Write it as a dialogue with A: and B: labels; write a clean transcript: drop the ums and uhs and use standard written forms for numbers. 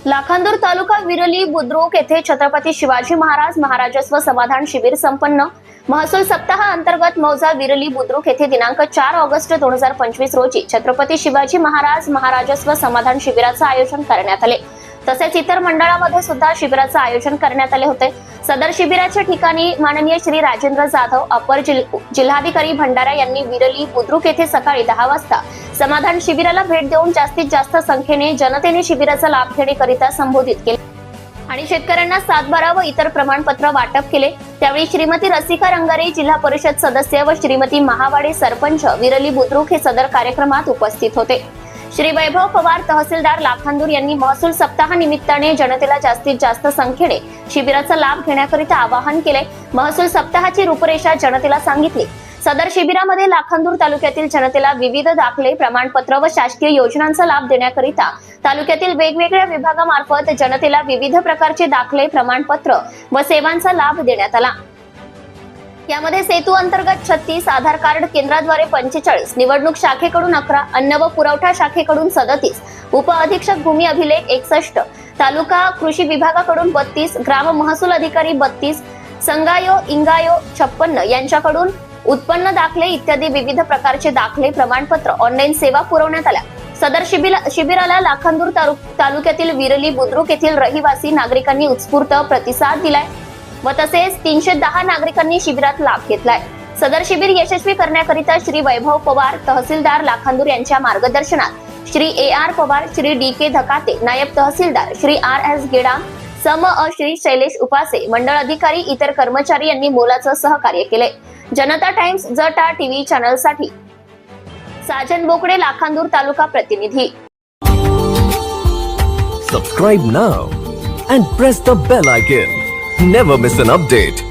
A: लाखांदूर तालुका विरली बुद्रुक येथे छत्रपती शिवाजी महाराज महाराजस्व समाधान शिबिर संपन्न। महसूल सप्ताह अंतर्गत मौजा विरली बुद्रुक येथे दिनांक 4 ऑगस्ट 2025 रोजी छत्रपती शिवाजी महाराज महाराजस्व समाधान शिबिराचे आयोजन करण्यात आले। तसेच इतर मंडळामध्ये सुद्धा शिबिराचे आयोजन करण्यात आले होते। सदर शिबिराच्या ठिकाणी माननीय श्री राजेंद्र जाधव अपर जिल्हाधिकारी भंडारा यांनी विरली बुद्रुक येथे सकाळी 10 वाजता समाधान शिबिराला भेट देऊन जास्तीत जास्त संख्येने जनतेने शिबिराचा लाभ घेण्याकरिता संबोधित केले आणि शेतकऱ्यांना सातबारा व इतर प्रमाणपत्र वाटप केले। त्यावेळी श्रीमती रसिका रंगारे जिल्हा परिषद सदस्य व श्रीमती महावाडे सरपंच विरली बुद्रुक हे सदर कार्यक्रमात उपस्थित होते। श्री वैभव पवार तहसीलदार लाखांदूर यांनी महसूल सप्ताह निमित्ताने जनतेला जास्तीत जास्त संख्येने शिबिराचा लाभ घेण्याकरिता आवाहन केले। महसूल सप्ताहाची रूपरेषा जनतेला सांगितली। सदर शिबिरामध्ये लाखांदूर तालुक्यातील जनतेला विविध दाखले प्रमाणपत्र व शासकीय योजनांचा लाभ देण्याकरिता तालुक्यातील वेगवेगळ्या विभागामार्फत जनतेला विविध प्रकारचे दाखले प्रमाणपत्र व सेवांचा लाभ देण्यात आला। यामध्ये सेतू अंतर्गत 36, आधार कार्ड केंद्राद्वारे 45, निवडणूक शाखेकडून 11, अन्न व पुरवठा शाखेकडून 37, उप अधीक्षक भूमी अभिलेख 61, तालुका कृषी विभागाकडून 32, ग्राम महसूल अधिकारी 32, संगायो इंगायो 56 यांच्याकडून उत्पन्न दाखले इत्यादी विविध प्रकारचे दाखले प्रमाणपत्र ऑनलाईन सेवा पुरवण्यात आल्या। सदर शिबिराला लाखांदूर तालुक्यातील विरली बुद्रुक येथील रहिवासी नागरिकांनी उत्स्फूर्त प्रतिसाद दिलाय व तसेच 310 नागरिकांनी शिबिरात लाभ घेतलाय। सदर शिबिर यशस्वी करण्याकरिता श्री वैभव पवार तहसीलदार लाखांदूर यांच्या मार्गदर्शनात श्री AR पवार, श्री DK धकाते नायब तहसीलदार, श्री RS गेडाम श्री शैलेश उपासे मंडळ अधिकारी इतर कर्मचारी यांनी मोलाचं सहकार्य केले। जनता टाइम्स जटा टीव्ही चॅनल साठी साजन बोकडे लाखांदूर तालुका प्रतिनिधी।
B: Subscribe now and press the bell icon. Never miss an update.